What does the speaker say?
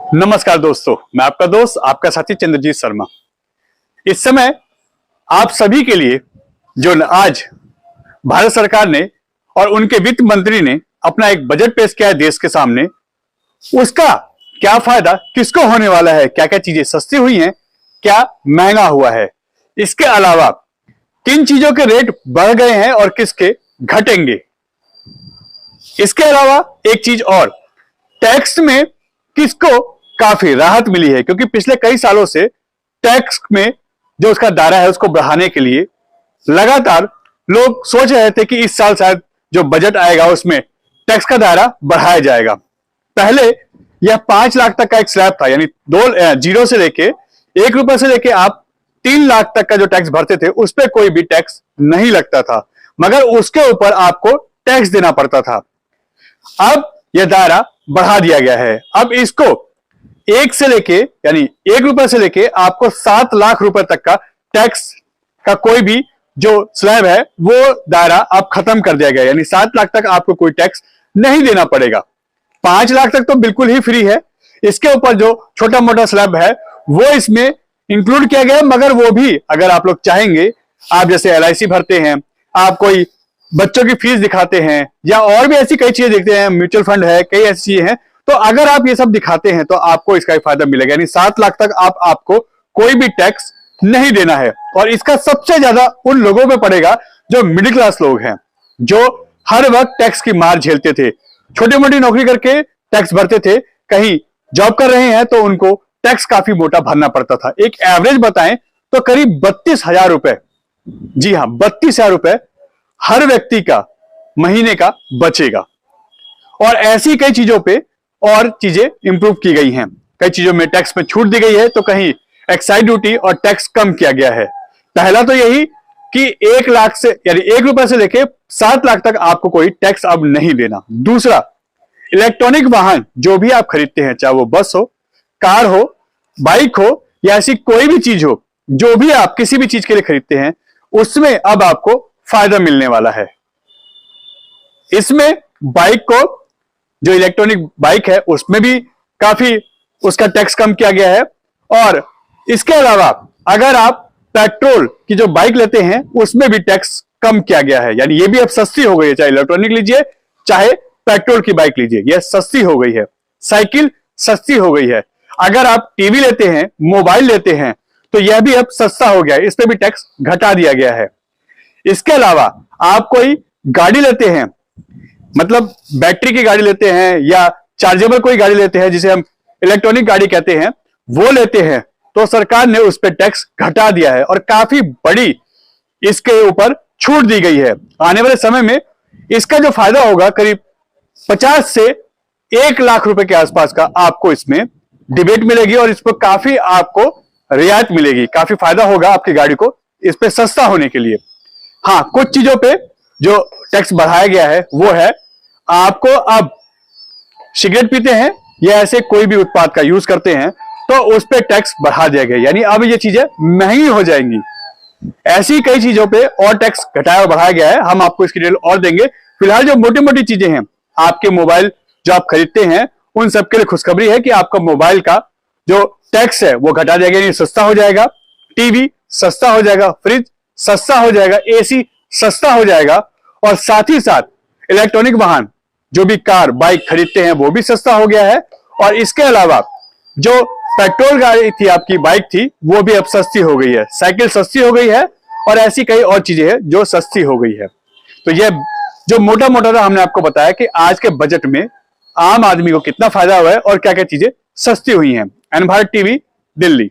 नमस्कार दोस्तों, मैं आपका दोस्त आपका साथी चंद्रजीत शर्मा। इस समय आप सभी के लिए जो आज भारत सरकार ने और उनके वित्त मंत्री ने अपना एक बजट पेश किया है देश के सामने, उसका क्या फायदा किसको होने वाला है, क्या क्या चीजें सस्ती हुई हैं, क्या महंगा हुआ है, इसके अलावा किन चीजों के रेट बढ़ गए हैं और किसके घटेंगे। इसके अलावा एक चीज और, टैक्स में किसको काफी राहत मिली है, क्योंकि पिछले कई सालों से टैक्स में जो उसका दायरा है उसको बढ़ाने के लिए लगातार लोग सोच रहे थे कि इस साल शायद जो बजट आएगा उसमें टैक्स का दायरा बढ़ाया जाएगा। पहले यह 5 लाख तक का एक स्लैब था, यानी 0 से लेके 1 रुपए से लेके आप 3 लाख तक का जो टैक्स भरते थे उस पर कोई भी टैक्स नहीं लगता था, मगर उसके ऊपर आपको टैक्स देना पड़ता था। अब यह दायरा बढ़ा दिया गया है। अब इसको 1 से लेके यानी 1 रुपए से लेके आपको 7 लाख रुपए तक का टैक्स का कोई भी जो स्लैब है वो दायरा अब खत्म कर दिया गया, यानी 7 लाख तक आपको कोई टैक्स नहीं देना पड़ेगा। 5 लाख तक तो बिल्कुल ही फ्री है। इसके ऊपर जो छोटा मोटा स्लैब है वो इसमें इंक्लूड किया गया है, मगर वो भी अगर आप लोग चाहेंगे, आप जैसे LIC भरते हैं, आप कोई बच्चों की फीस दिखाते हैं या और भी ऐसी कई चीजें देखते हैं, म्यूचुअल फंड है, कई ऐसी चीजें हैं, तो अगर आप ये सब दिखाते हैं तो आपको इसका फायदा मिलेगा, यानी 7 लाख तक आपको कोई भी टैक्स नहीं देना है। और इसका सबसे ज्यादा उन लोगों पे पड़ेगा जो मिडिल क्लास लोग हैं, जो हर वक्त टैक्स की मार झेलते थे, छोटी मोटी नौकरी करके टैक्स भरते थे, कहीं जॉब कर रहे हैं तो उनको टैक्स काफी मोटा भरना पड़ता था। एक एवरेज बताएं तो करीब 32,000 रुपए, जी हां 32,000 रुपए हर व्यक्ति का महीने का बचेगा। और ऐसी कई चीजों पे और चीजें इंप्रूव की गई हैं, कई चीजों में टैक्स में छूट दी गई है, तो कहीं एक्साइज ड्यूटी और टैक्स कम किया गया है। पहला तो यही कि 1 लाख से यानी 1 रुपए से लेके 7 लाख तक आपको कोई टैक्स अब नहीं देना। दूसरा, इलेक्ट्रॉनिक वाहन जो भी आप खरीदते हैं, चाहे वो बस हो, कार हो, बाइक हो या ऐसी कोई भी चीज हो, जो भी आप किसी भी चीज के लिए खरीदते हैं उसमें अब आपको फायदा मिलने वाला है। इसमें बाइक को, जो इलेक्ट्रॉनिक बाइक है उसमें भी काफी उसका टैक्स कम किया गया है। और इसके अलावा अगर आप पेट्रोल की जो बाइक लेते हैं उसमें भी टैक्स कम किया गया है, यानी ये भी अब सस्ती हो गई है, चाहे इलेक्ट्रॉनिक लीजिए चाहे पेट्रोल की बाइक लीजिए, यह सस्ती हो गई है। साइकिल सस्ती हो गई है। अगर आप टीवी लेते हैं, मोबाइल लेते हैं, तो यह भी अब सस्ता हो गया है, इस पर भी टैक्स घटा दिया गया है। इसके अलावा आप कोई गाड़ी लेते हैं, मतलब बैटरी की गाड़ी लेते हैं या चार्जेबल कोई गाड़ी लेते हैं जिसे हम इलेक्ट्रॉनिक गाड़ी कहते हैं, वो लेते हैं, तो सरकार ने उस पर टैक्स घटा दिया है और काफी बड़ी इसके ऊपर छूट दी गई है। आने वाले समय में इसका जो फायदा होगा करीब 50 से 1 लाख रुपए के आसपास का आपको इसमें डिबेट मिलेगी और इस पर काफी आपको रियायत मिलेगी, काफी फायदा होगा आपकी गाड़ी को इस पे सस्ता होने के लिए। हाँ, कुछ चीजों पे जो टैक्स बढ़ाया गया है वो है, आपको अब सिगरेट पीते हैं या ऐसे कोई भी उत्पाद का यूज करते हैं तो उस पे टैक्स बढ़ा दिया गया, यानी अब ये चीजें महंगी हो जाएंगी। ऐसी कई चीजों पे और टैक्स घटाया और बढ़ाया गया है, हम आपको इसकी डिटेल और देंगे। फिलहाल जो मोटी मोटी चीजें हैं, आपके मोबाइल जो आप खरीदते हैं उन सबके लिए खुशखबरी है कि आपका मोबाइल का जो टैक्स है वो घटा दिया गया, यानी सस्ता हो जाएगा। टीवी सस्ता हो जाएगा, फ्रिज सस्ता हो जाएगा, AC सस्ता हो जाएगा, और साथ ही साथ इलेक्ट्रॉनिक वाहन जो भी कार बाइक खरीदते हैं वो भी सस्ता हो गया है। और इसके अलावा जो पेट्रोल गाड़ी थी, आपकी बाइक थी, वो भी अब सस्ती हो गई है, साइकिल सस्ती हो गई है और ऐसी कई और चीजें हैं जो सस्ती हो गई है। तो ये जो मोटा मोटा था हमने आपको बताया कि आज के बजट में आम आदमी को कितना फायदा हुआ है और क्या क्या चीजें सस्ती हुई हैं। N Bharat TV, Delhi.